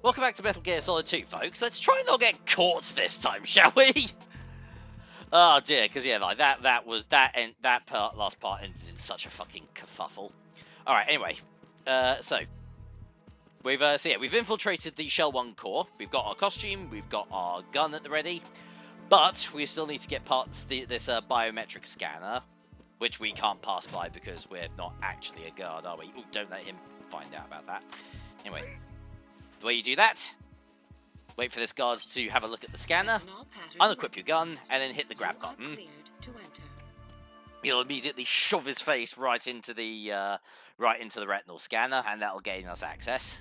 Welcome back to Metal Gear Solid 2, folks. Let's try and not get caught this time, shall we? Oh dear, because yeah, like last part ended in such a fucking kerfuffle. All right, anyway, so we've infiltrated the Shell 1 core. We've got our costume, we've got our gun at the ready, but we still need to get past this biometric scanner, which we can't pass by because we're not actually a guard, are we? Ooh, don't let him find out about that. Anyway. The way you do that, wait for this guard to have a look at the scanner, unequip your gun, and then hit the grab button. He'll immediately shove his face right into the retinal scanner, and that'll gain us access.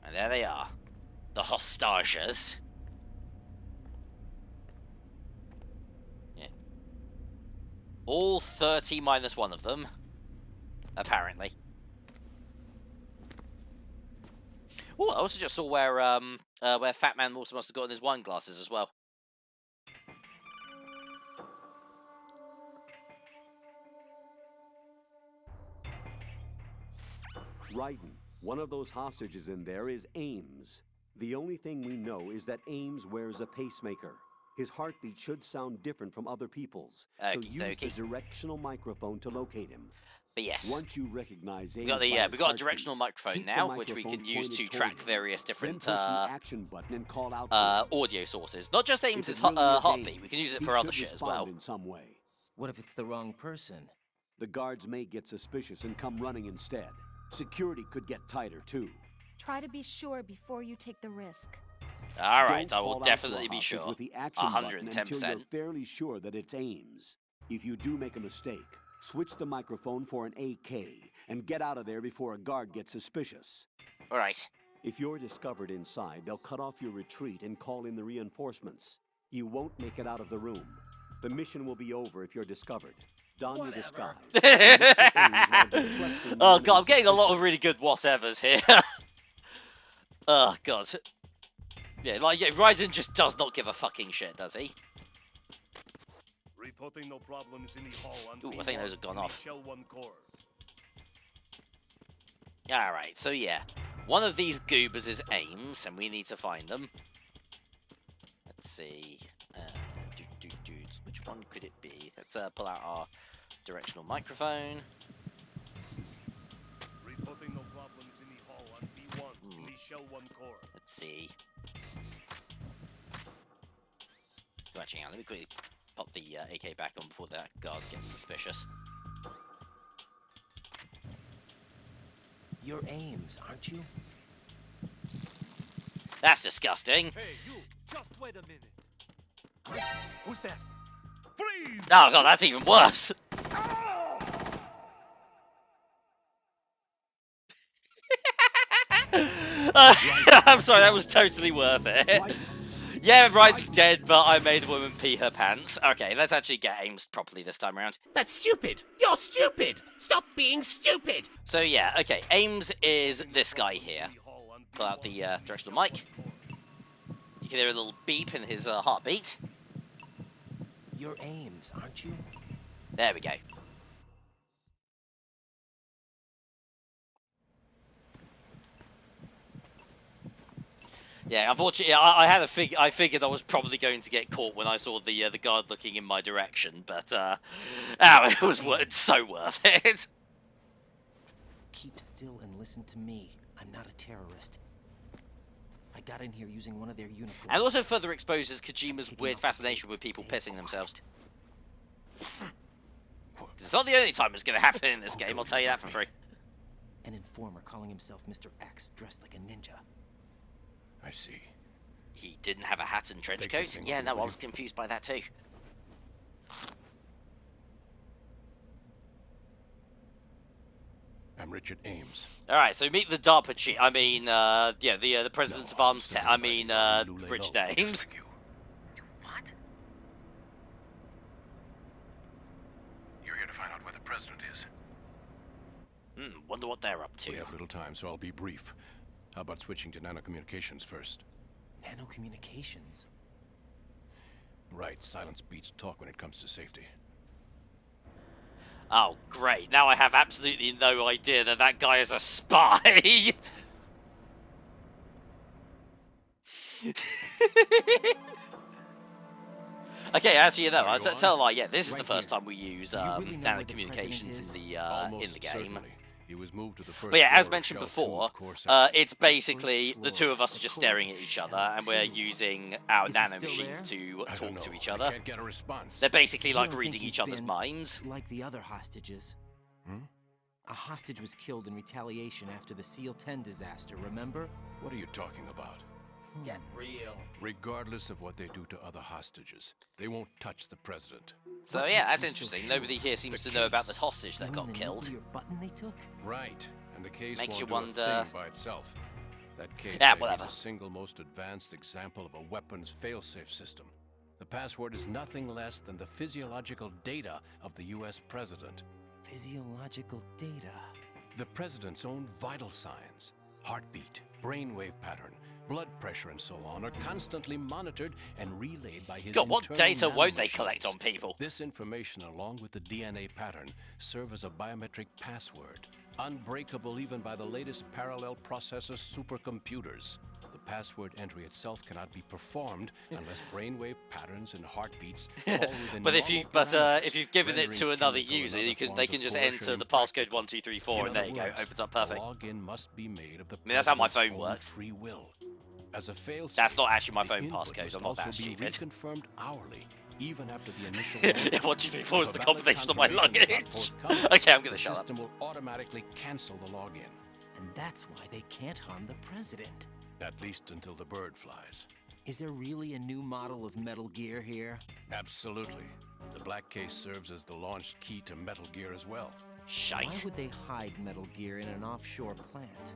And there they are, the hostages. All 30 minus one of them, apparently. Oh, I also just saw where Fat Man also must have gotten his wine glasses as well. Raiden, one of those hostages in there is Ames. The only thing we know is that Ames wears a pacemaker. His heartbeat should sound different from other people's, so use the directional microphone to locate him. But yes, once you recognize Ames, we've got a directional microphone now, which we can use to track various different action button and call out audio sources. Not just Ames's heartbeat, we can use it for other shit as well. In some way. What if it's the wrong person? The guards may get suspicious and come running instead. Security could get tighter too. Try to be sure before you take the risk. Alright, I will definitely be sure. 110%. Until you're fairly sure that it's Ames. If you do make a mistake, switch the microphone for an AK and get out of there before a guard gets suspicious. Alright. If you're discovered inside, they'll cut off your retreat and call in the reinforcements. You won't make it out of the room. The mission will be over if you're discovered. Don your disguise. Oh god, I'm getting a lot of really good whatevers here. Oh god. Yeah, Raiden just does not give a fucking shit, does he? Reporting no problems in the hall on Ooh, I think those have gone off. Shell 1 core. Alright, so yeah. One of these goobers is Ames, and we need to find them. Let's see. Which one could it be? Let's pull out our directional microphone. Reporting no problems in the hall on B1 in the Shell 1 core. Let's see. Actually, let me quickly pop the AK back on before that guard gets suspicious. You're Ames, aren't you? That's disgusting. Hey, you! Just wait a minute. Who's that? Freeze! Oh god, that's even worse. I'm sorry, that was totally worth it. Yeah, Raiden's dead, but I made a woman pee her pants. Okay, let's actually get Ames properly this time around. That's stupid! You're stupid! Stop being stupid! So yeah, okay, Ames is this guy here. Pull out the directional mic. You can hear a little beep in his heartbeat. You're Ames, aren't you? There we go. Yeah, unfortunately, I figured I was probably going to get caught when I saw the guard looking in my direction, but it was so worth it. Keep still and listen to me. I'm not a terrorist. I got in here using one of their uniforms. And also further exposes Kojima's weird fascination with people pissing themselves. It's not the only time it's going to happen in this game, I'll tell you that for free. An informer calling himself Mr. X, dressed like a ninja. I see. He didn't have a hat and trench coat? Yeah, no, I was confused by that too. I'm Richard Ames. Alright, so meet the DARPA chief. I mean, the President of Arms Tech. I mean, Richard Ames. What? You're here to find out where the president is. Wonder what they're up to. We have little time, so I'll be brief. How about switching to nanocommunications first? Nanocommunications? right. Silence beats talk when it comes to safety. Oh, great. Now I have absolutely no idea that that guy is a spy. Okay, as you know, I'll tell a lie. Yeah, this is the first time we use nano communications in the game. Certainly. He was moved to the first But yeah, as floor of mentioned Shell before, 2's core section. it's basically the two of us are just staring at each other, and we're using our nano machines to I don't talk know. to each I other. can't get a response. They're basically You like don't think reading he's each other's been minds. Like the other hostages. Hmm? A hostage was killed in retaliation after the SEAL 10 disaster, remember? What are you talking about? Get real. Regardless of what they do to other hostages, they won't touch the president. So What yeah, makes that's you so interesting. sure? Nobody here seems The to know about the case. hostage that You got mean the killed. nuclear button they took? Right, and the case Makes won't you do wonder- a thing by itself. That case Yeah, may be whatever. the single most advanced example of a weapons failsafe system. The password is nothing less than the physiological data of the U.S. president. Physiological data. The president's own vital signs, heartbeat, brainwave pattern, blood pressure, and so on, are constantly monitored and relayed by his God, what internal data won't they nanomachines. collect on people? This information, along with the DNA pattern, serve as a biometric password, unbreakable even by the latest parallel processor supercomputers. The password entry itself cannot be performed unless brainwave patterns and heartbeats fall within But if parameters, you've given it to rendering another chemical and user, other they forms can of just coercion enter the impractical. passcode 1234, In and there other you go, words, opens up perfect. The login must be made of the mean, that's how my president's phone own works. free will. As a failsafe, That's not actually my the phone input passcode, must I'm not that also be stupid. reconfirmed hourly, even after the initial. Yeah, 1, 2, 3, 4 is If the a valid combination of my confirmation is not luggage. forthcoming, Okay, I'm gonna the shut up. system will automatically cancel the login, And that's why they can't harm the president. at least until the bird flies. Is there really a new model of Metal Gear here? Absolutely. The black case serves as the launch key to Metal Gear as well. Why Shite. would they hide Metal Gear in an offshore plant?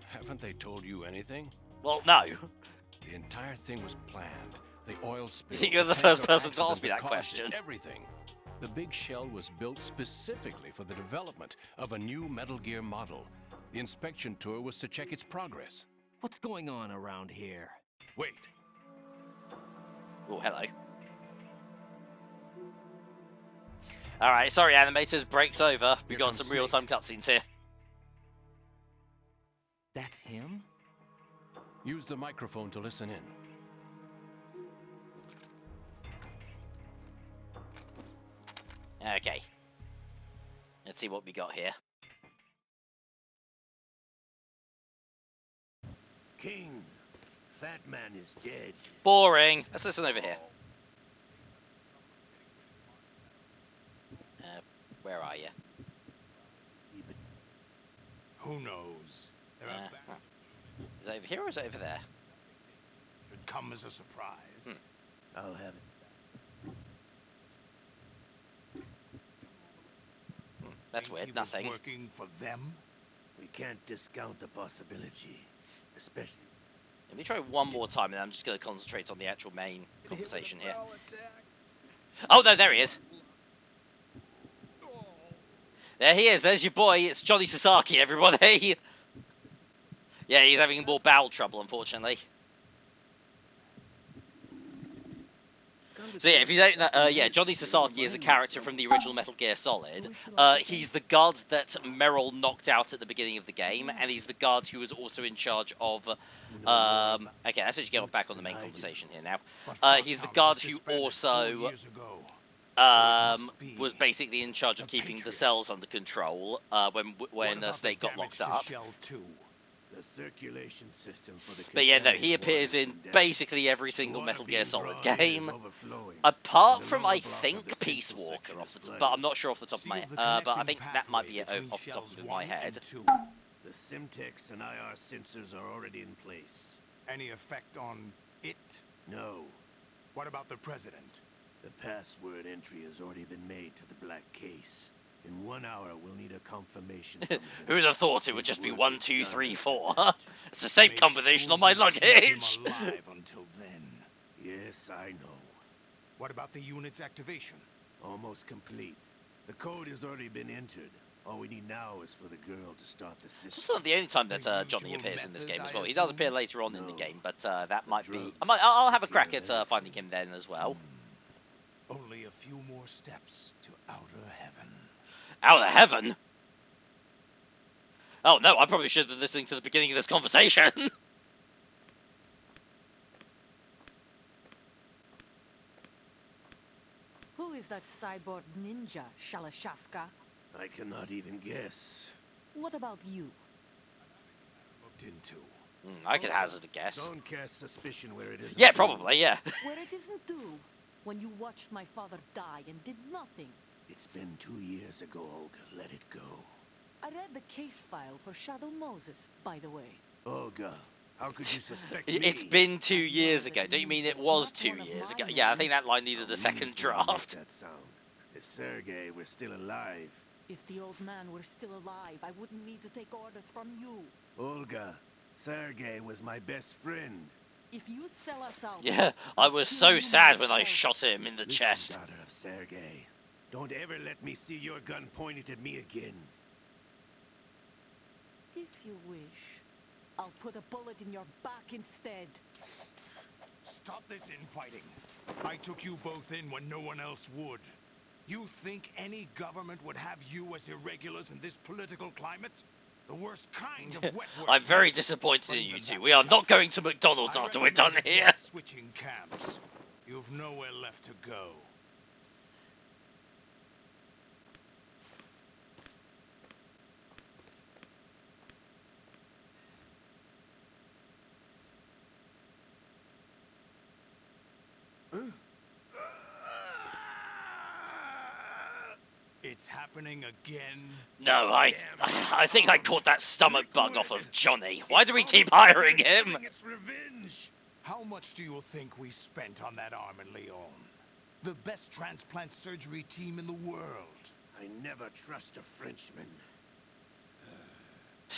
Haven't they told you anything? Well, no. The entire thing was planned. The oil spill. think you're the chemical first person to accident ask me that caused question. it, everything. The big shell was built specifically for the development of a new Metal Gear model. The inspection tour was to check its progress. What's going on around here? Wait, Oh, hello. Alright, sorry animators, break's over. We Here got comes some real-time cutscenes here. That's him? use the microphone to listen in. Okay. Let's see what we got here. King, Fat Man is dead. Boring. Let's listen over here. Where are you? Who knows? They're Uh, back. huh. Is it over here or is it over there? Should come as a surprise. I'll have it. That's Think weird. he was Nothing. working for them? We can't discount the possibility, especially. Let me try one more time, and then I'm just going to concentrate on the actual main conversation here. Oh, no, there he is. There he is. There's your boy. It's Johnny Sasaki, everybody. Yeah, he's having more bowel trouble, unfortunately. So yeah, if you don't know, yeah, Johnny Sasaki is a character from the original Metal Gear Solid. He's the guard that Merrill knocked out at the beginning of the game, and he's the guard who was also in charge of... okay, let's actually get back on the main conversation here now. He's the guard who also was basically in charge of keeping the cells under control when Snake got locked up. The circulation system for the But yeah, no, he appears in basically every single Metal Gear Solid game, apart from, I think, Peace Walker, but I'm not sure off the top of my head. But I think that might be it off the top of my head. The Simtex and IR sensors are already in place. Any effect on it? No, What about the president? the password entry has already been made to the black case. In 1 hour, we'll need a confirmation from him. Who'd have thought it would just be 1, 2, 3, 4? It's the same combination on my Make sure we keep luggage. him alive until then. Yes, I know. What about the unit's activation? Almost complete. The code has already been entered. All we need now is for the girl to start the system. It's not the only time that Johnny appears in this game as well. He does appear later on in the game, but that might be... I'll have a crack at finding him then as well. Only a few more steps to outer heaven. Outer heaven? Oh no, I probably should have been listening to the beginning of this conversation. Who is that cyborg ninja, Shalashaska? I cannot even guess. What about you? Looked into. I could hazard a guess. Don't cast suspicion where it isn't. Yeah, probably, yeah. Where it isn't due. When you watched my father die and did nothing. It's been 2 years ago, Olga. Let it go. I read the case file for Shadow Moses, by the way. Olga, how could you suspect me? It's been 2 years ago. Don't you mean it was 2 years ago? Yeah, I think that line needed a second draft. That sound. If Sergei were still alive. If the old man were still alive, I wouldn't need to take orders from you. Olga, Sergei was my best friend. If you sell us out... Yeah, I was so sad when I shot him in the chest. Daughter of Sergei, don't ever let me see your gun pointed at me again. If you wish, I'll put a bullet in your back instead. Stop this infighting. I took you both in when no one else would. You think any government would have you as irregulars in this political climate? The worst kind of wet work. I'm very disappointed in you two. We are not going to McDonald's after we're done here. Switching camps. You've nowhere left to go. It's happening again. No, I think I caught that stomach bug off of Johnny. Why do we keep hiring him? It's revenge. How much do you think we spent on that arm in Leon? The best transplant surgery team in the world. I never trust a Frenchman.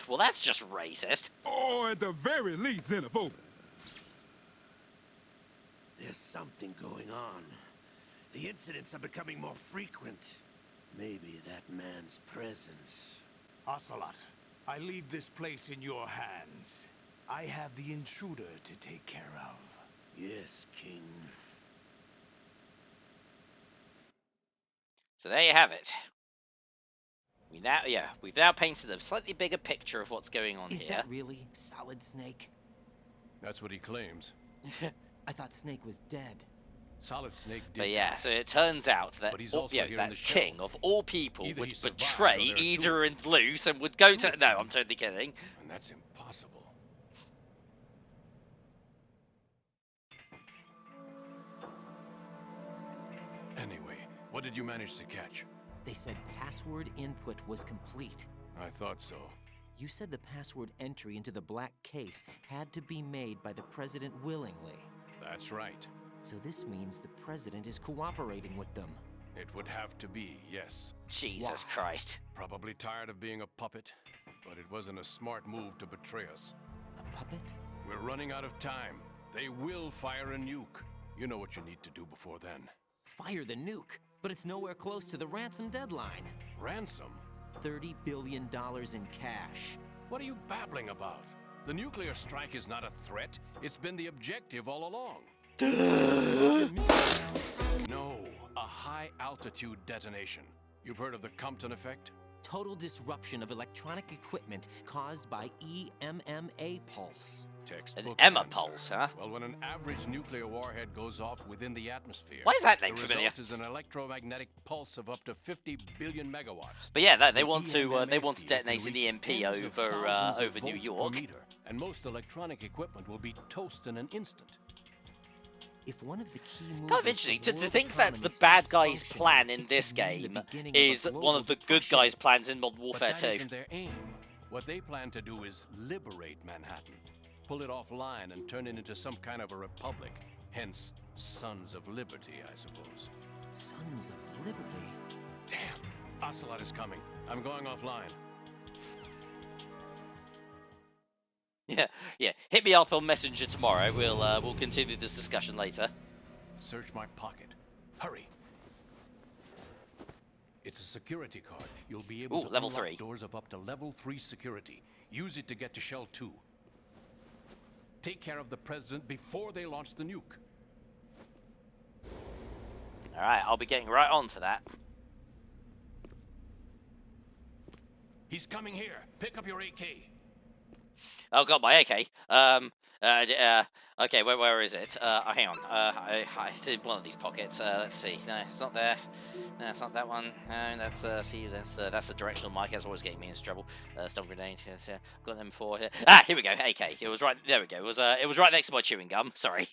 Well, that's just racist. Or at the very least, xenophobic. There's something going on. The incidents are becoming more frequent. Maybe that man's presence. Ocelot, I leave this place in your hands. I have the intruder to take care of. Yes, King. So there you have it. We've now painted a slightly bigger picture of what's going on here. Is that really Solid Snake? That's what he claims. I thought Snake was dead. Solid Snake did. But yeah, so it turns out that that King of all people would betray Ida and Luce and would go to... No, I'm totally kidding. And that's impossible. Anyway, what did you manage to catch? They said password input was complete. I thought so. You said the password entry into the black case had to be made by the president willingly. That's right. So this means the president is cooperating with them. It would have to be, yes. Jesus Christ. Probably tired of being a puppet, but it wasn't a smart move to betray us. A puppet? We're running out of time. They will fire a nuke. You know what you need to do before then. Fire the nuke? But it's nowhere close to the ransom deadline. Ransom? $30 billion in cash. What are you babbling about? The nuclear strike is not a threat. It's been the objective all along. No, a high-altitude detonation. You've heard of the Compton effect? Total disruption of electronic equipment caused by EMMA pulse. Textbook An Emma answer. pulse, huh? Well, when an average nuclear warhead goes off within the atmosphere, why is that name the familiar? result is an electromagnetic pulse of up to 50 billion megawatts. But yeah, they want to detonate an EMP over New York. And most electronic equipment will be toast in an instant. If one of the key movers kind of interesting to think that the bad guy's plan in this game is one of the good guys' plans in Modern Warfare 2. But that isn't their aim. What they plan to do is liberate Manhattan, pull it offline and turn it into some kind of a republic. Hence, Sons of Liberty, I suppose. Sons of Liberty? Damn! Ocelot is coming. I'm going offline. Yeah. Hit me up on Messenger tomorrow. We'll continue this discussion later. Search my pocket. Hurry. It's a security card. You'll be able to level unlock 3. doors of up to level 3 security. Use it to get to Shell 2. Take care of the president before they launch the nuke. Alright, I'll be getting right on to that. He's coming here. Pick up your AK. Oh, got my AK. Okay, where is it? Hang on. It's in one of these pockets. Let's see. No, it's not there. No, it's not that one. No, that's that's the directional mic. That's always getting me into trouble. Stun grenade. Yes, yeah. Got them 4 here. Ah, here we go. AK. It was right. There we go. It was right next to my chewing gum. Sorry.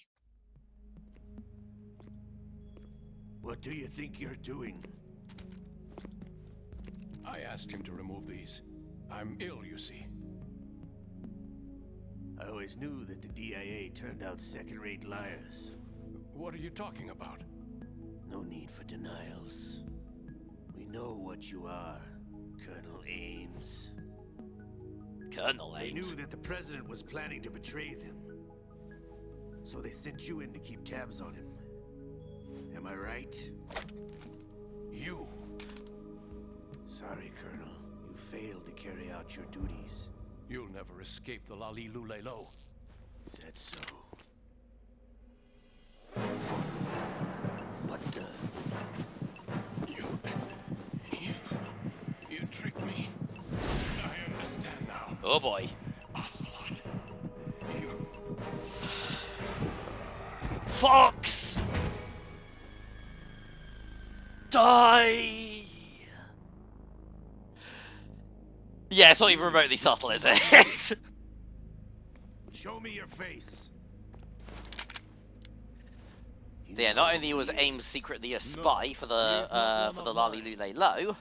What do you think you're doing? I asked him to remove these. I'm ill, you see. I always knew that the DIA turned out second-rate liars. What are you talking about? No need for denials. We know what you are, Colonel Ames. Colonel Ames? They knew that the president was planning to betray them. So they sent you in to keep tabs on him. Am I right? You. Sorry, Colonel. You failed to carry out your duties. You'll never escape the Lali-Lulelo. Is that so? What the? You tricked me. I understand now. Oh boy. Ocelot. You. Fox! Die! Yeah, it's not even remotely subtle, is it? Show me your face. So yeah, not only was Ames secretly a spy for the Lali-Lulelo,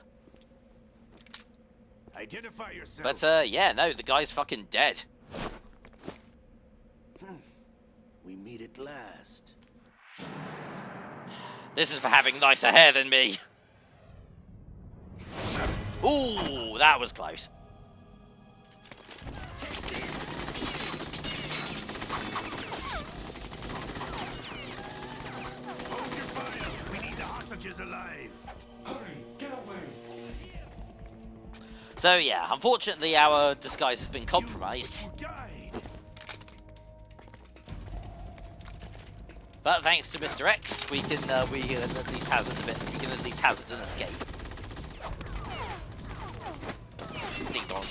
Identify yourself. but yeah, no, the guy's fucking dead. We meet at last. This is for having nicer hair than me. Ooh, that was close. Hold your fire. We need the hostages alive. Hurry, get away. So yeah, unfortunately our disguise has been compromised. You died. But thanks to Mr. X, we can at least hazard a bit. We can at least hazard an escape. Ding dong.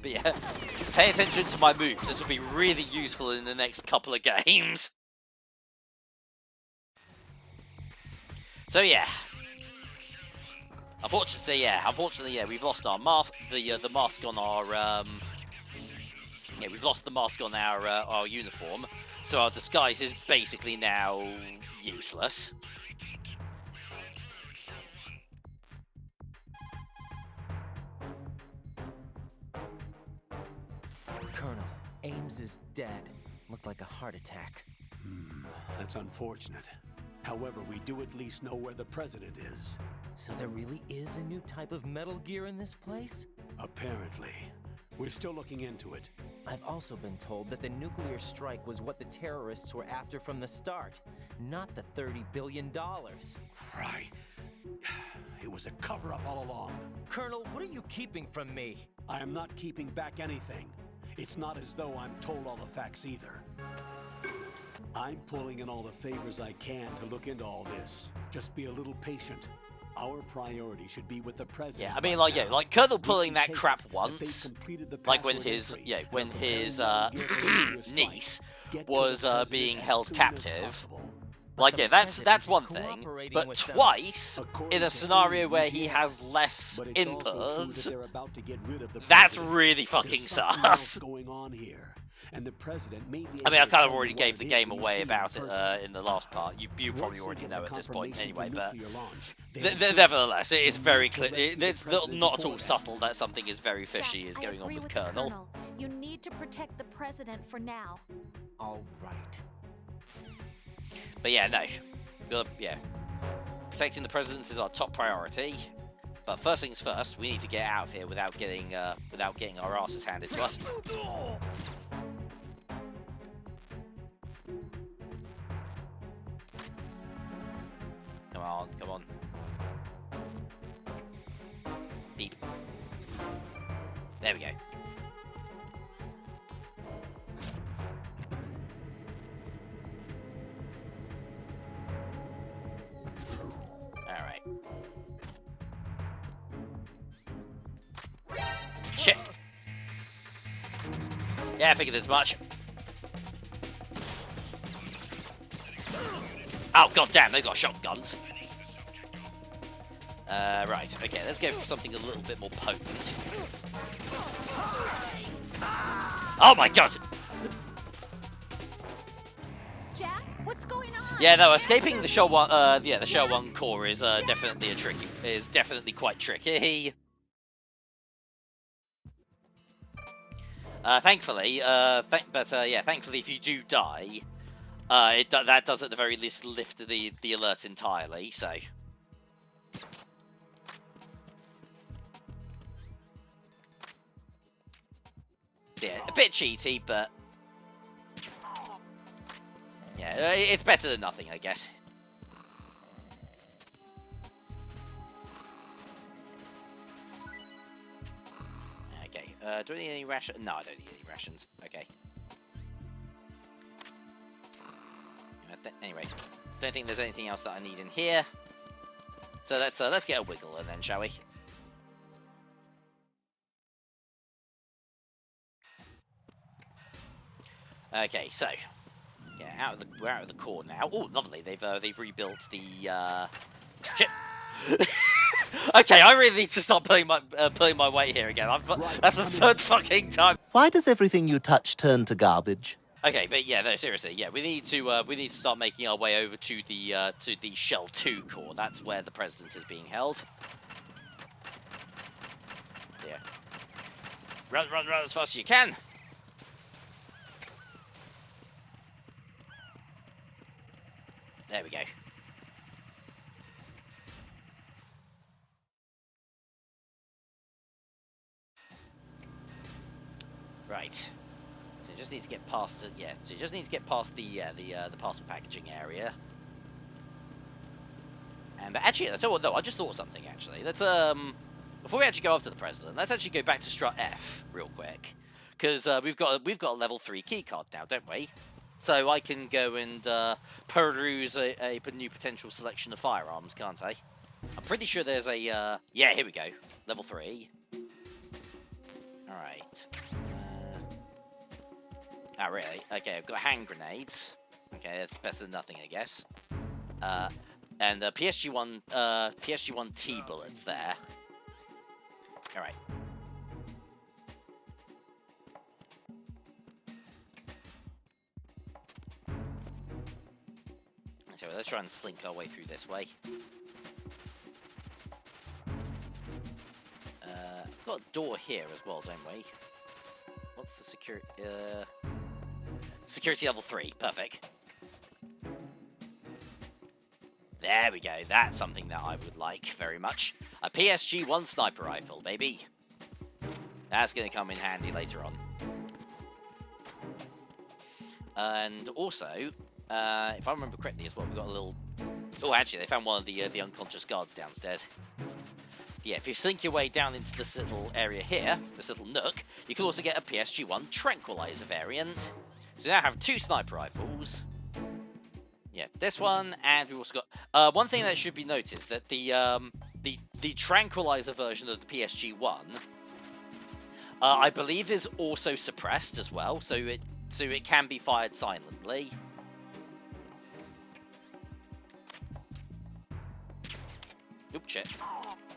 But yeah, pay attention to my moves. This will be really useful in the next couple of games. So yeah. Unfortunately, we've lost our mask. The mask on our we've lost the mask on our uniform. So our disguise is basically now useless. Colonel, Ames is dead. Looked like a heart attack. That's unfortunate. However, we do at least know where the president is. So there really is a new type of Metal Gear in this place? Apparently. We're still looking into it. I've also been told that the nuclear strike was what the terrorists were after from the start, not the $30 billion. Right. It was a cover-up all along. Colonel, what are you keeping from me? I am not keeping back anything. It's not as though I'm told all the facts either. I'm pulling in all the favors I can to look into all this. Just be a little patient. Our priority should be with the president. Yeah, I mean, like Colonel pulling that crap once, like when his niece was being held captive. Like, yeah, that's one thing, but twice in a scenario where he has less input, that's really fucking sus. And the president may be I mean, I kind of already gave the game away about it in the last part. You probably already know at this point anyway, but nevertheless, it is very clear. It's not at all subtle that something is very fishy is going on with Colonel. You need to protect the president for now. All right. But yeah, no. Yeah. Protecting the president is our top priority. But first things first, we need to get out of here without getting our asses handed to us. Come on. on, come on. Beep. There we go. Alright. Shit. Yeah, I figured as much. Oh, goddamn, they've got shotguns. Right, okay, let's go for something a little bit more potent. Oh my god! Jack, what's going on? Yeah, no, escaping the Shell 1, the Shell 1 core is definitely quite tricky. Thankfully, thankfully, if you do die, that does at the very least lift the alert entirely. So. Yeah, a bit cheaty, but yeah, it's better than nothing, I guess. Okay, do I need any rations? No, I don't need any rations. Okay. Anyway, don't think there's anything else that I need in here. So let's get a wiggle in then, shall we? Okay, so yeah, we're out of the core now. Oh, lovely! They've rebuilt the shit. Okay, I really need to stop pulling my weight here again. That's the third fucking time. Why does everything you touch turn to garbage? Okay, but yeah, no, seriously, yeah, we need to start making our way over to the Shell 2 core. That's where the president is being held. Yeah. Run as fast as you can. There we go. Right. So you just need to get past it. Yeah. So you just need to get past the parcel packaging area. And actually, that's what. No, I just thought of something. Actually, let's before we actually go after the president, let's actually go back to Strut F real quick, because we've got a level 3 keycard now, don't we? So I can go and peruse a new potential selection of firearms, can't I? I'm pretty sure there's a... yeah, here we go. Level 3. Alright. Oh, really? Okay, I've got hand grenades. Okay, that's better than nothing, I guess. And PSG-1 T bullets there. Alright. So let's try and slink our way through this way. We've got a door here as well, don't we? What's the security? Security level 3. Perfect. There we go. That's something that I would like very much. A PSG-1 sniper rifle, baby. That's going to come in handy later on. And also, if I remember correctly as well, we've got a little... Oh, actually, they found one of the unconscious guards downstairs. Yeah, if you slink your way down into this little area here, this little nook, you can also get a PSG-1 tranquilizer variant. So now I have 2 sniper rifles. Yeah, this one, and we've also got... one thing that should be noticed, that the tranquilizer version of the PSG-1, I believe is also suppressed as well, so it can be fired silently. Oops, shit.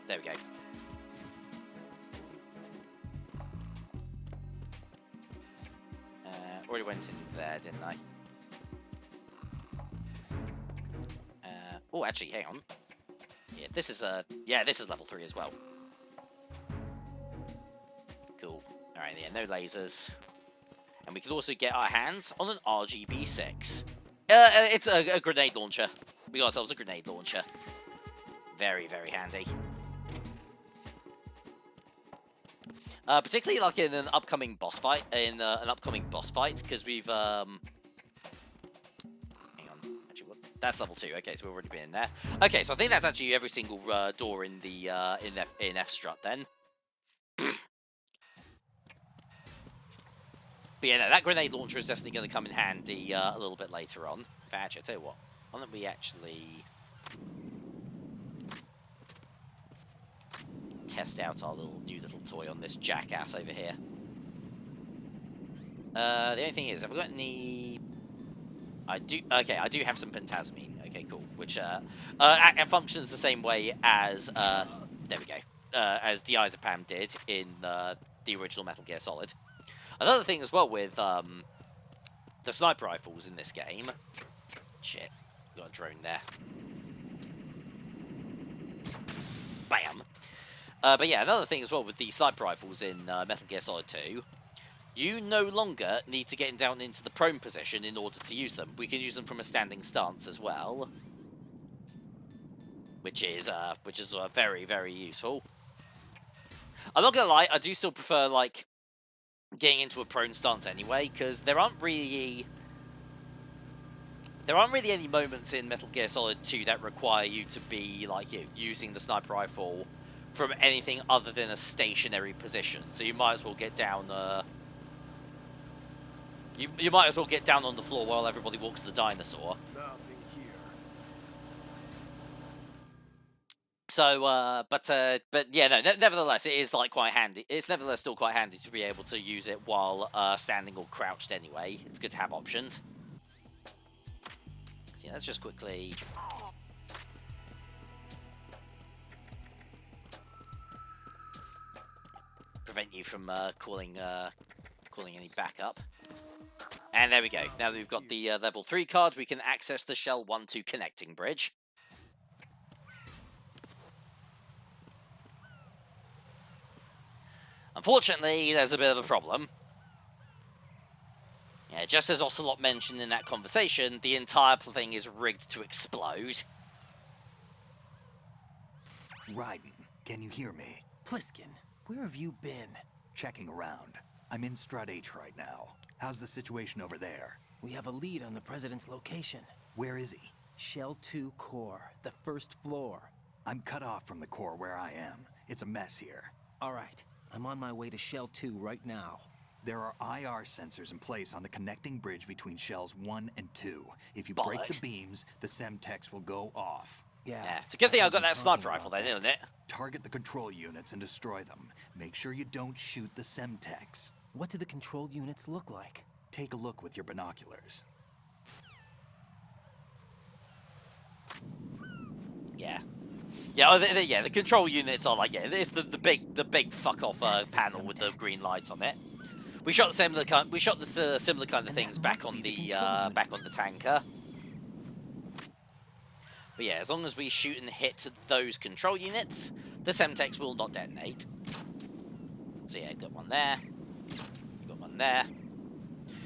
There we go. Already went in there, didn't I? Oh, actually, hang on. Yeah, this is level 3 as well. Cool. All right, yeah, no lasers, and we can also get our hands on an RGB-6. It's a grenade launcher. We got ourselves a grenade launcher. Very, very handy. Particularly like in an upcoming boss fight, because we've hang on. Actually, what? That's level 2. Okay, so we've already been in there. Okay, so I think that's actually every single door in the in F strut then. But yeah, no, that grenade launcher is definitely going to come in handy a little bit later on. But actually, I tell you what, why don't we actually test out our new little toy on this jackass over here. The only thing is, have I got any? I do. Okay, I do have some pentamine. Okay, cool. Which functions the same way as there we go, as diazepam did in the original Metal Gear Solid. Another thing as well with the sniper rifles in this game. Shit, got a drone there. Bam. But yeah, another thing as well with the sniper rifles in Metal Gear Solid 2. You no longer need to get down into the prone position in order to use them. We can use them from a standing stance as well, which is very, very useful. I'm not gonna lie, I do still prefer like getting into a prone stance anyway, because there aren't really any moments in Metal Gear Solid 2 that require you to be like using the sniper rifle from anything other than a stationary position. So you might as well get down. You might as well get down on the floor while everybody walks the dinosaur. Nothing here. So, but yeah, no. Nevertheless, it is like quite handy. It's nevertheless still quite handy to be able to use it while standing or crouched. Anyway, it's good to have options. So yeah, let's just quickly. Prevent you from calling any backup. And there we go. Now that we've got the level 3 card, we can access the Shell 1-2 connecting bridge. Unfortunately, there's a bit of a problem. Yeah, just as Ocelot mentioned in that conversation, the entire thing is rigged to explode. Raiden, can you hear me? Pliskin, where have you been? Checking around. I'm in Strut H right now. How's the situation over there? We have a lead on the President's location. Where is he? Shell 2 core, the first floor. I'm cut off from the core where I am. It's a mess here. All right, I'm on my way to Shell 2 right now. There are IR sensors in place on the connecting bridge between Shells 1 and 2. If you break the beams, the Semtex will go off. Yeah, it's a good thing I got that sniper rifle then, isn't it? Target the control units and destroy them. Make sure you don't shoot the Semtex. What do the control units look like? Take a look with your binoculars. Yeah. Yeah, yeah, the control units are like, yeah, it's the big fuck off panel with the green lights on it. We shot the similar kind of things back on the tanker. But yeah, as long as we shoot and hit those control units, the Semtex will not detonate. So yeah, got one there. Got one there.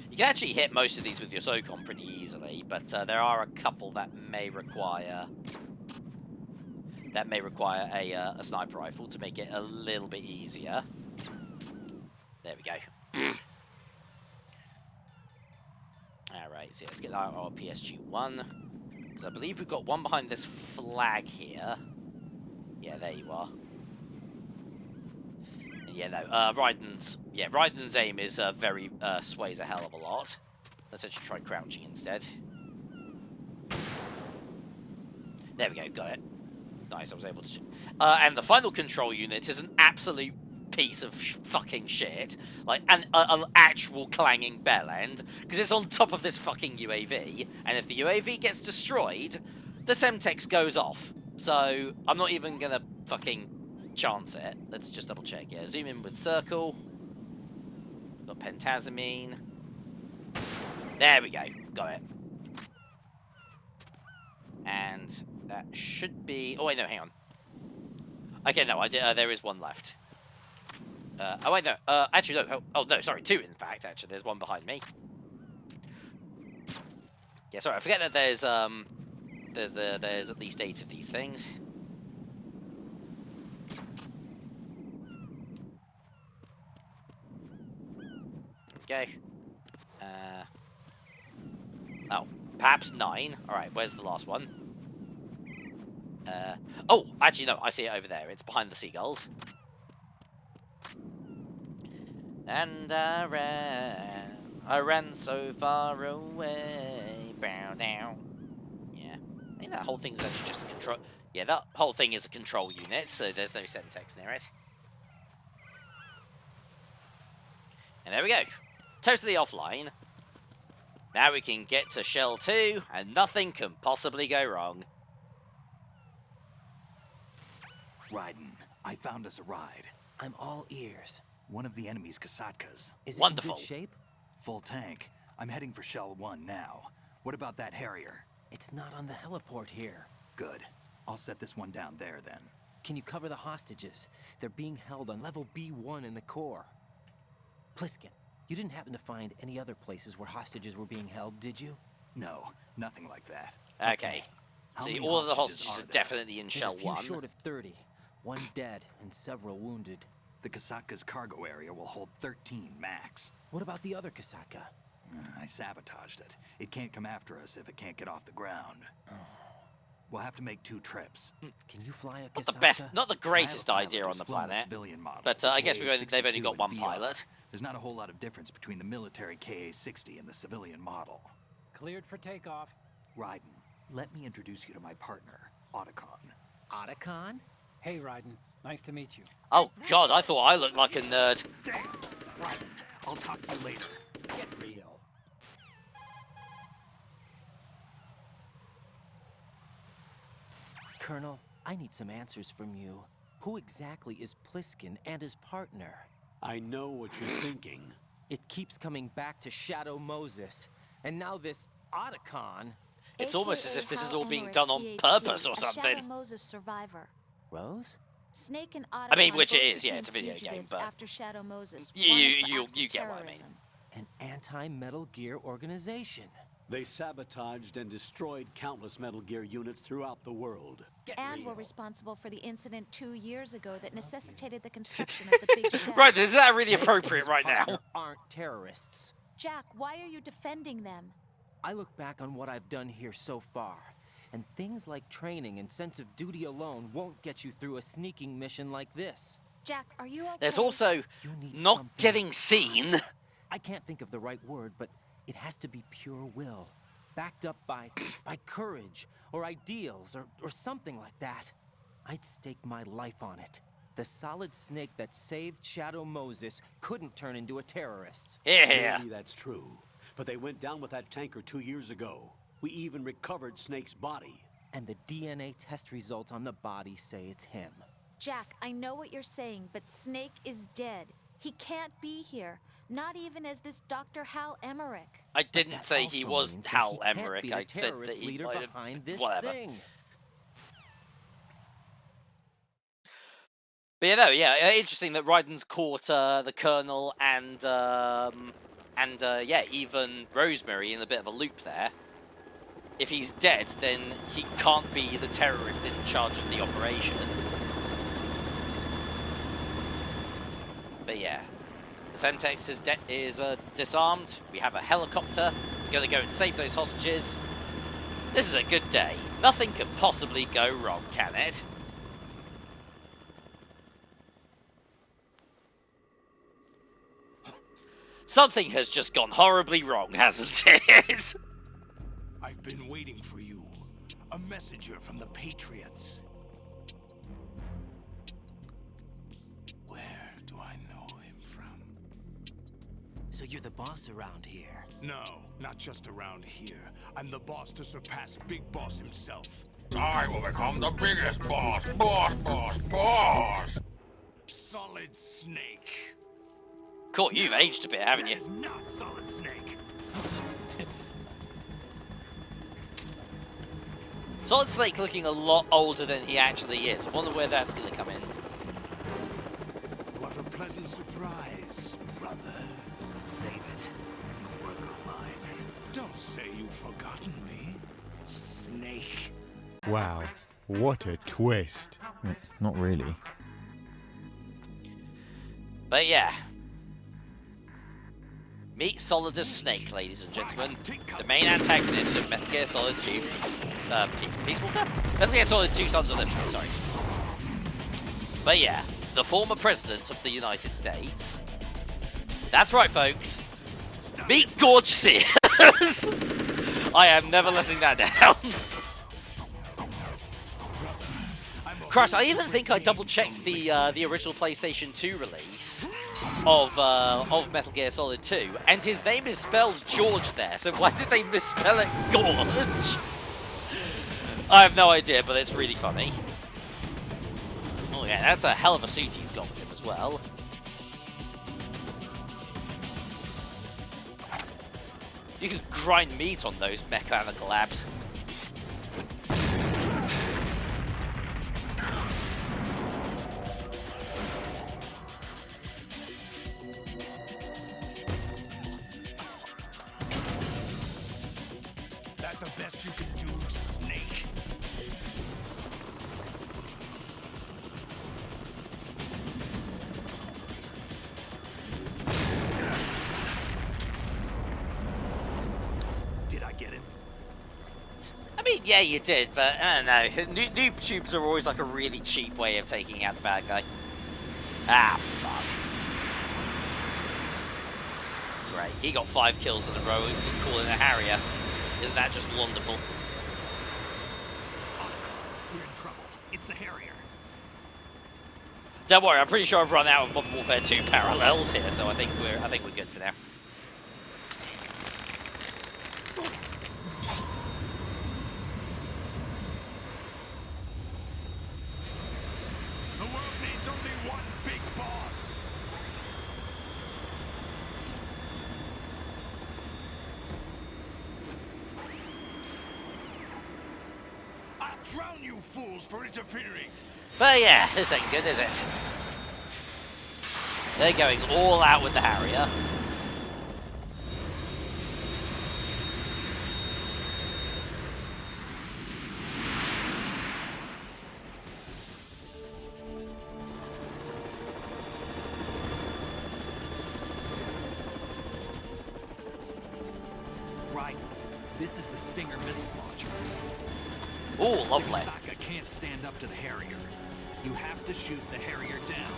You can actually hit most of these with your SOCOM pretty easily, but there are a couple that may require a sniper rifle to make it a little bit easier. There we go. Alright, so let's get our FPSPwny. Because I believe we've got one behind this flag here. Yeah, there you are. And yeah, no, Raiden's aim is very, sways a hell of a lot. Let's actually try crouching instead. There we go, got it. Nice, I was able to... and the final control unit is an absolute piece of fucking shit. Like, an actual clanging bell end. Because it's on top of this fucking UAV. And if the UAV gets destroyed, the Semtex goes off. So, I'm not even gonna fucking chance it. Let's just double check. Yeah, zoom in with circle. Got pentamine. There we go. Got it. And that should be... Oh, wait, no, hang on. Okay, no, I did, there is one left. Oh, wait, no. Actually, no. Oh, no, sorry. 2, in fact, actually. There's one behind me. Yeah, sorry. I forget that there's at least 8 of these things. Okay. Oh, Perhaps 9. Alright, where's the last one? Oh, actually, no, I see it over there. It's behind the seagulls. And I ran so far away. Bow down. Yeah. I think that whole thing's actually just a control. Yeah, that whole thing is a control unit, so there's no Semtex near it. And there we go. Totally offline. Now we can get to Shell 2, and nothing can possibly go wrong. Raiden, I found us a ride. I'm all ears. One of the enemy's Kasatkas. Is it wonderful. in good shape? Full tank. I'm heading for Shell 1 now. What about that Harrier? It's not on the heliport here. Good. I'll set this one down there then. Can you cover the hostages? They're being held on level B1 in the core. Pliskin, you didn't happen to find any other places where hostages were being held, did you? No, nothing like that. Okay. How See, many all of the hostages hostages are are there? definitely in There's Shell a few 1. short of 30. 1 dead and several wounded. The Kasatka's cargo area will hold 13 max. What about the other Kasaka? I sabotaged it. It can't come after us if it can't get off the ground. We'll have to make 2 trips. Can you fly a Not Kasaka? the best, not the greatest I have a pilot idea on who's the flown a planet. civilian model, But the I guess they've only KA-62 got one in VR. pilot. There's not a whole lot of difference between the military KA-60 and the civilian model. Cleared for takeoff. Raiden, let me introduce you to my partner, Otacon. Otacon? Hey, Raiden. Nice to meet you. Oh, God, I thought I looked like a nerd. Damn! Raiden, I'll talk to you later. Get real. Colonel, I need some answers from you. Who exactly is Pliskin and his partner? I know what you're thinking. It keeps coming back to Shadow Moses. And now this Otacon. It's almost as AKA if this is Hal all being Emmerich, done on PhD, purpose or a Shadow something. Moses survivor. Rose? Snake and Otacon I mean, which it both is, yeah, became it's a video game, fugitives but after Shadow Moses you get what I mean. An anti-Metal Gear organization. They sabotaged and destroyed countless Metal Gear units throughout the world. And were responsible for the incident 2 years ago that necessitated the construction of the Big Shadow. Right, is that really appropriate right now? Aren't terrorists. Jack, why are you defending them? I look back on what I've done here so far, and things like training and sense of duty alone won't get you through a sneaking mission like this. Jack, are you okay? There's also You need not something getting seen. I can't think of the right word, but it has to be pure will, backed up by courage or ideals or something like that. I'd stake my life on it. The solid snake that saved Shadow Moses couldn't turn into a terrorist. Yeah. Maybe that's true, but they went down with that tanker 2 years ago. We even recovered Snake's body. And the DNA test results on the body say it's him. Jack, I know what you're saying, but Snake is dead. He can't be here. Not even as this Dr. Hal Emmerich. But I didn't that say also he was means that Hal he can't Emmerich. be the I said that terrorist he leader might have... behind this whatever. thing. But yeah, no, yeah, interesting that Raiden's caught the Colonel and yeah, even Rosemary in a bit of a loop there. If he's dead, then he can't be the terrorist in charge of the operation. But yeah, the Semtex is disarmed. We have a helicopter. We're gonna go and save those hostages. This is a good day. Nothing can possibly go wrong, can it? Something has just gone horribly wrong, hasn't it? I've been waiting for you. A messenger from the Patriots. Where do I know him from? So you're the boss around here? No, not just around here. I'm the boss to surpass Big Boss himself. I will become the biggest boss. Boss. Solid Snake. Cool, you've aged a bit, haven't you? That is not Solid Snake. Solid Snake looking a lot older than he actually is. I wonder where that's going to come in. What a pleasant surprise, brother. Save it. You brother of mine. Don't say you've forgotten me, Snake. Wow, what a twist. Not really. But yeah. Meet Solidus Snake, ladies and gentlemen. The main antagonist of Metal Gear Solid 2. Peace Walker? Metal Gear Solid 2 Sons of Liberty, sorry. But yeah, the former president of the United States. That's right, folks. Meet Gorge Sears. I am never letting that down. Christ, I even think I double-checked the original PlayStation 2 release of Metal Gear Solid 2, and his name is spelled George there, so why did they misspell it Gorge? I have no idea, but it's really funny. Oh yeah, that's a hell of a suit he's got with him as well. You could grind meat on those mechanical abs. That the best you can do, Snake? Did I get him? I mean, yeah, you did, but I don't know. Noob tubes are always like a really cheap way of taking out the bad guy. Ah, fuck. Great. He got 5 kills in a row, calling a Harrier. Isn't that just wonderful? We're in trouble. It's the Harrier. Don't worry, I'm pretty sure I've run out of Modern Warfare 2 parallels here, so I think we're good for now. The world needs only one big boss. I'll drown you fools for interfering. But yeah, this ain't good, is it? They're going all out with the Harrier. Right. This is the Stinger missile launcher. Ooh, lovely. Saka can't stand up to the Harrier. You have to shoot the Harrier down.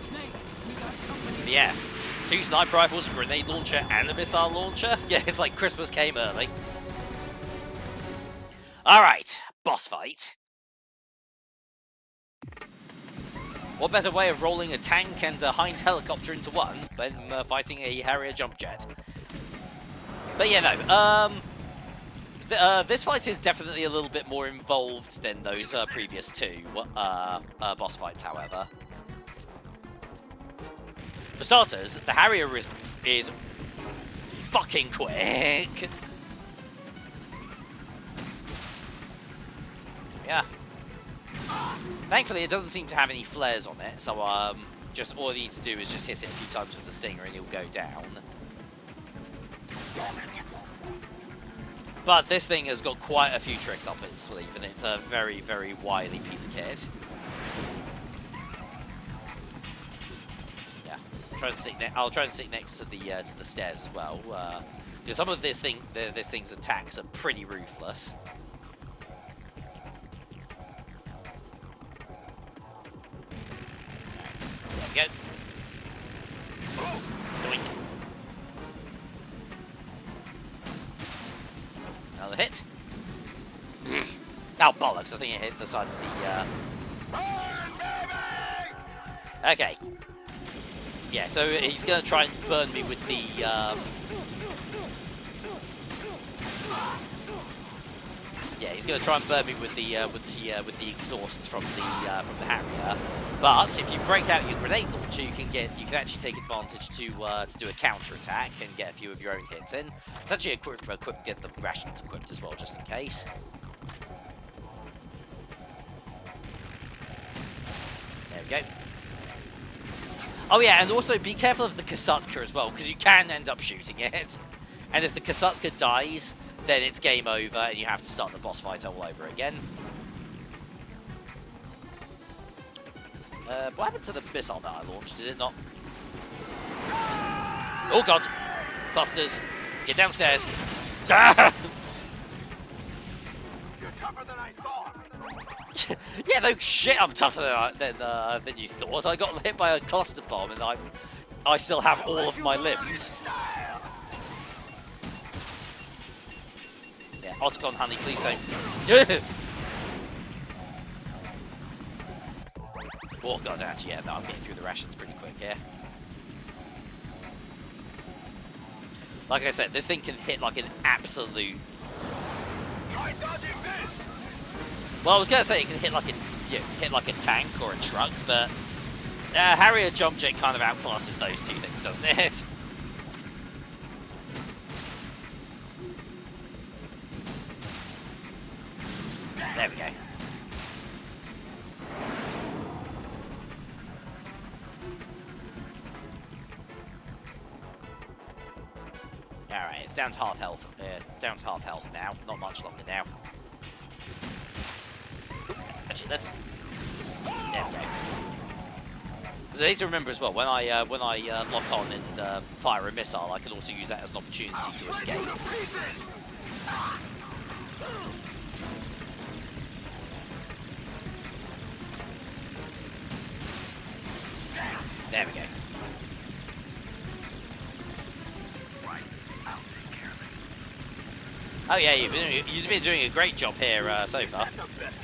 Snake, we got company. Yeah. 2 sniper rifles, a grenade launcher, and a missile launcher. Yeah, it's like Christmas came early. Alright, boss fight. What better way of rolling a tank and a Hind helicopter into one than fighting a Harrier jump jet? But yeah, no, this fight is definitely a little bit more involved than those previous 2 boss fights, however. For starters, the Harrier is fucking quick. Yeah. Thankfully, it doesn't seem to have any flares on it, so just all you need to do is just hit it a few times with the Stinger and it'll go down. But this thing has got quite a few tricks up its sleeve, and it's a very, very wily piece of kit. Yeah, I'll try and sit next to the stairs as well. Because some of this thing's attacks are pretty ruthless. There we go. Doink. Another hit. Oh, bollocks. I think it hit the side of the... Okay. Yeah, so he's going to try and burn me with the... Yeah, he's going to try and burn me with the exhausts from the Harrier. But if you break out your grenade launcher, you can actually take advantage to do a counter attack and get a few of your own hits in. It's actually get the rations equipped as well, just in case. There we go. Oh yeah, and also be careful of the Kasatka as well, because you can end up shooting it. And if the Kasatka dies, then it's game over and you have to start the boss fight all over again. What happened to the missile that I launched? Did it not? Oh god! Clusters, get downstairs. Ah! You're tougher than I thought. Yeah, no shit, I'm tougher than you thought. I got hit by a cluster bomb and I still have all of my limbs. Yeah, Otacon, honey, please don't. Oh god, actually, yeah, no, I'm getting through the rations pretty quick here. Like I said, this thing can hit like an absolute. Try dodging this. Well, I was gonna say it can hit like a tank or a truck, but Harrier jump jet kind of outclasses those two things, doesn't it? There we go. Alright, it's down to half health. Down to half health now. Not much longer now. Actually, let's. There we go. Because I need to remember as well, when I lock on and fire a missile, I can also use that as an opportunity to escape. There we go. Oh yeah, you've been doing a great job here so far. If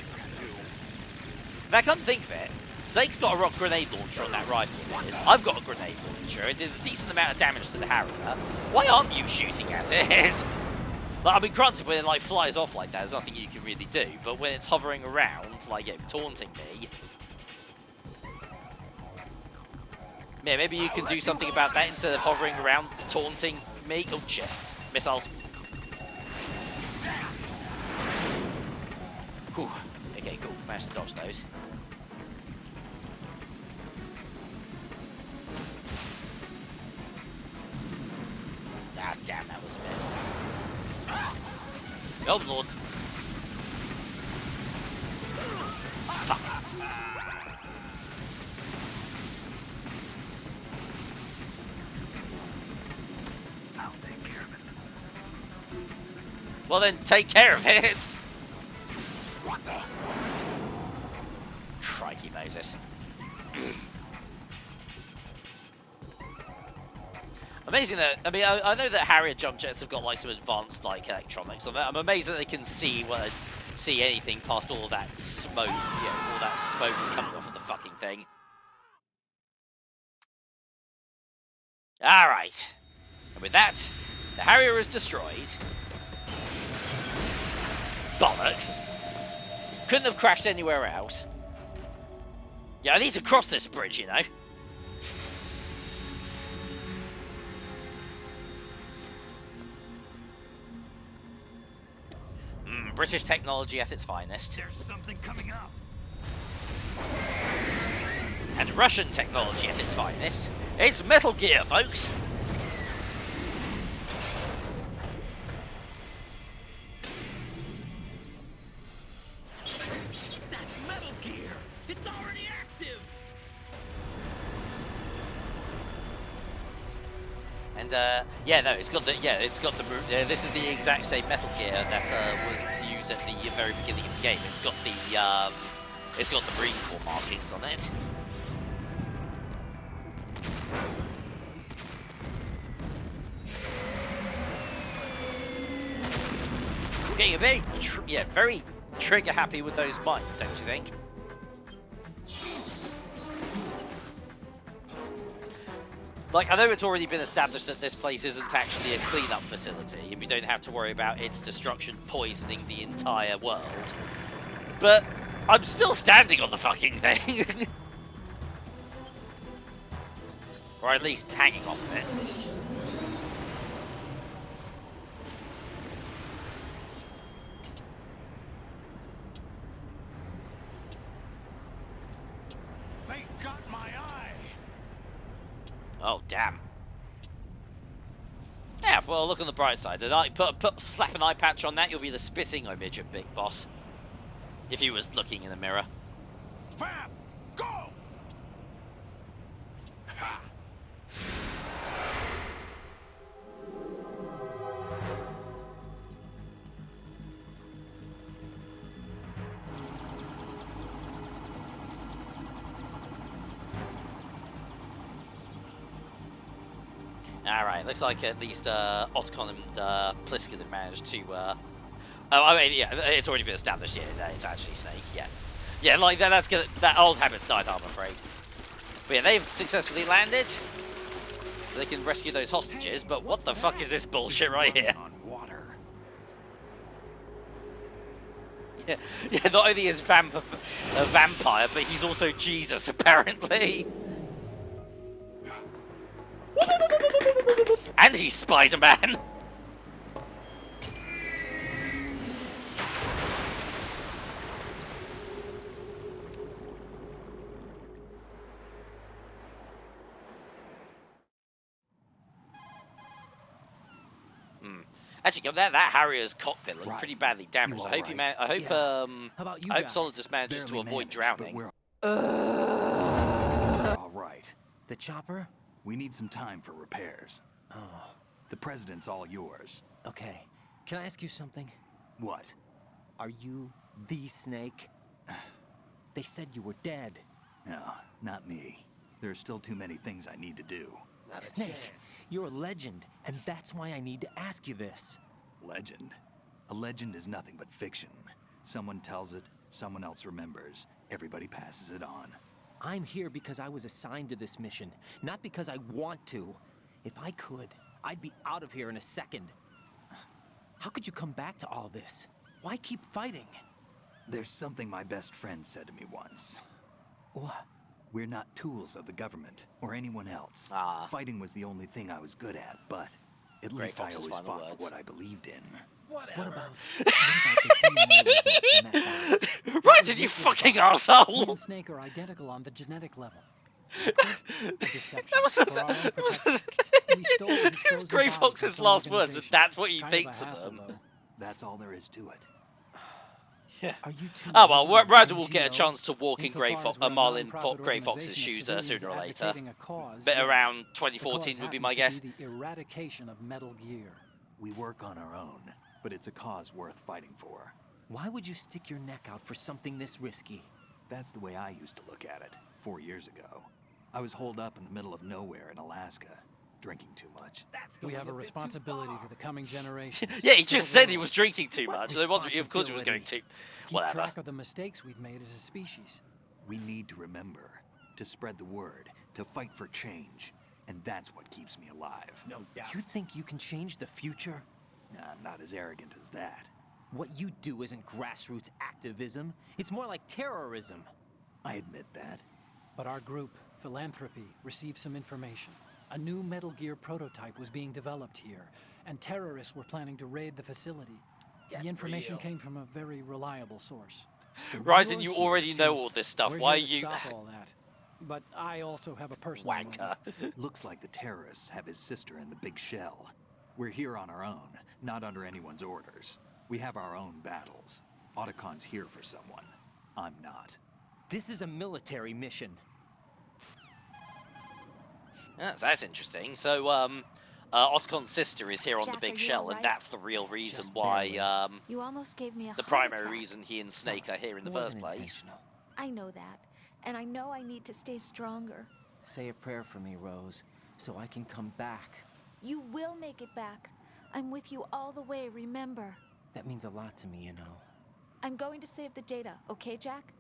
I come to think of it, Snake's got a rock grenade launcher on that rifle of his. I've got a grenade launcher. It did a decent amount of damage to the Harrier. Why aren't you shooting at it? Like, I mean, granted, when it like flies off like that, there's nothing you can really do. But when it's hovering around, like, yeah, taunting me. Yeah, maybe you can do something about that instead of hovering around taunting me. Oh shit. Missiles. Whew. Okay, cool. Managed to dodge those. Ah, damn, that was a miss. Oh, Lord. Fuck. I'll take care of it. Well, then, take care of it. What the? Crikey, Moses. Amazing that, I mean, I know that Harrier jump jets have got like some advanced like electronics on that. I'm amazed that they can see anything past all that smoke, all that smoke coming off of the fucking thing. Alright. And with that, the Harrier is destroyed. Bollocks. Couldn't have crashed anywhere else. Yeah, I need to cross this bridge, you know. British technology at its finest. There's something coming up. And Russian technology at its finest. It's Metal Gear, folks. That's Metal Gear. It's already active. And yeah, no, it's got the this is the exact same Metal Gear that was used at the very beginning of the game. It's got the Marine Corps markings on it. You're getting very trigger happy with those mines, don't you think? Like, I know it's already been established that this place isn't actually a cleanup facility, and we don't have to worry about its destruction poisoning the entire world. But I'm still standing on the fucking thing. Or at least hanging off of it. They got my eye. Oh, damn. Yeah, well, look on the bright side. Slap an eye patch on that, you'll be the spitting image of Big Boss. If he was looking in the mirror. Fab, go! Ha! Alright, looks like at least Otacon and Pliskin have managed to... Oh, I mean, yeah, it's already been established, yeah, that it's actually Snake, yeah. Yeah, like, that's gonna... That old habit's died, I'm afraid. But yeah, they've successfully landed. So they can rescue those hostages, but what the fuck is this bullshit right here? Yeah, not only is Vamp a vampire, but he's also Jesus, apparently. And he's Spider-Man. Actually, that Harrier's cockpit looked pretty badly damaged. I hope I hope Solidus manages to avoid drowning. All right. The chopper? We need some time for repairs. Oh. The president's all yours. Okay. Can I ask you something? What? Are you the Snake? They said you were dead. No, not me. There are still too many things I need to do. Snake, you're a legend, and that's why I need to ask you this. Legend? A legend is nothing but fiction. Someone tells it, someone else remembers. Everybody passes it on. I'm here because I was assigned to this mission, not because I want to. If I could, I'd be out of here in a second. How could you come back to all this? Why keep fighting? There's something my best friend said to me once. What? We're not tools of the government or anyone else. Fighting was the only thing I was good at, but at least I always fought for what I believed in. What about the DNA results in that file? Right, did you fucking arsehole? He and Snake are identical on the genetic level. Deception. It was Grey Fox's last words, and that's what he thinks of them. That's all there is to it. Yeah. Oh well, Raiden will get a chance to walk in Marlin Grey Fox's shoes sooner or later. But around 2014 would be my guess. The eradication of Metal Gear. We work on our own, but it's a cause worth fighting for. Why would you stick your neck out for something this risky? That's the way I used to look at it 4 years ago. I was holed up in the middle of nowhere in Alaska, drinking too much. We have a responsibility to the coming generations. Yeah, he just said he was drinking too much. Of course he was going to. Keep track of the mistakes we've made as a species. We need to remember, to spread the word, to fight for change. And that's what keeps me alive. No doubt. You think you can change the future? I'm not as arrogant as that. What you do isn't grassroots activism. It's more like terrorism. I admit that. But our group, Philanthropy, received some information. A new Metal Gear prototype was being developed here, and terrorists were planning to raid the facility. The information came from a very reliable source. So Raiden, you already know all this stuff. Why are you... Stop all that. But I also have a personal... Wanker. Looks like the terrorists have his sister in the big shell. We're here on our own, not under anyone's orders. We have our own battles. Otacon's here for someone. I'm not. This is a military mission. Yes, that's interesting. So, Otacon's sister is here on the big shell, and that's the real reason why, you almost gave me a the primary reason he and Snake are here in the first place. I know that, and I know I need to stay stronger. Say a prayer for me, Rose, so I can come back. You will make it back. I'm with you all the way, remember? That means a lot to me, you know. I'm going to save the data, okay, Jack?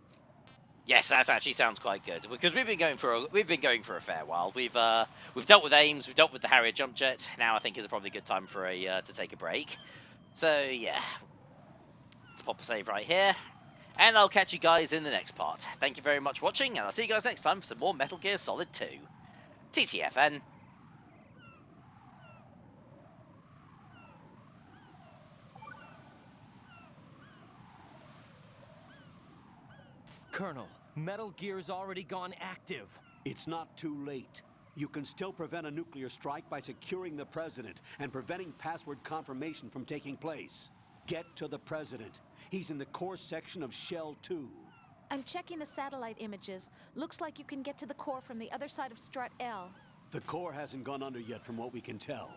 Yes, that actually sounds quite good, because we've been going for a fair while. We've dealt with Ames, we've dealt with the Harrier jump jet. Now I think is probably a good time for to take a break. So yeah, let's pop a save right here, and I'll catch you guys in the next part. Thank you very much for watching, and I'll see you guys next time for some more Metal Gear Solid 2. TTFN. Colonel, Metal Gear's already gone active. It's not too late. You can still prevent a nuclear strike by securing the president and preventing password confirmation from taking place. Get to the president. He's in the core section of Shell 2. I'm checking the satellite images. Looks like you can get to the core from the other side of Strut L. The core hasn't gone under yet from what we can tell.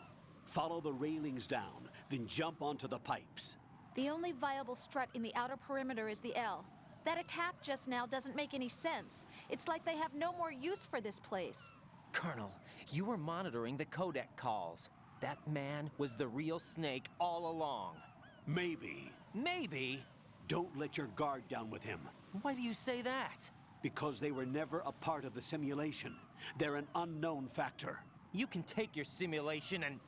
Follow the railings down, then jump onto the pipes. The only viable strut in the outer perimeter is the L. That attack just now doesn't make any sense. It's like they have no more use for this place. Colonel, you were monitoring the codec calls. That man was the real Snake all along. Maybe. Maybe? Don't let your guard down with him. Why do you say that? Because they were never a part of the simulation. They're an unknown factor. You can take your simulation and...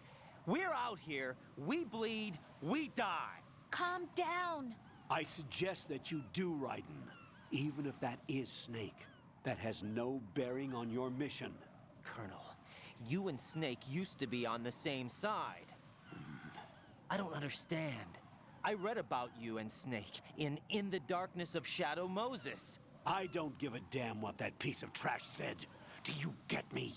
We're out here, we bleed, we die. Calm down. I suggest that you do, Raiden. Even if that is Snake. That has no bearing on your mission. Colonel, you and Snake used to be on the same side. I don't understand. I read about you and Snake in the Darkness of Shadow Moses. I don't give a damn what that piece of trash said. Do you get me?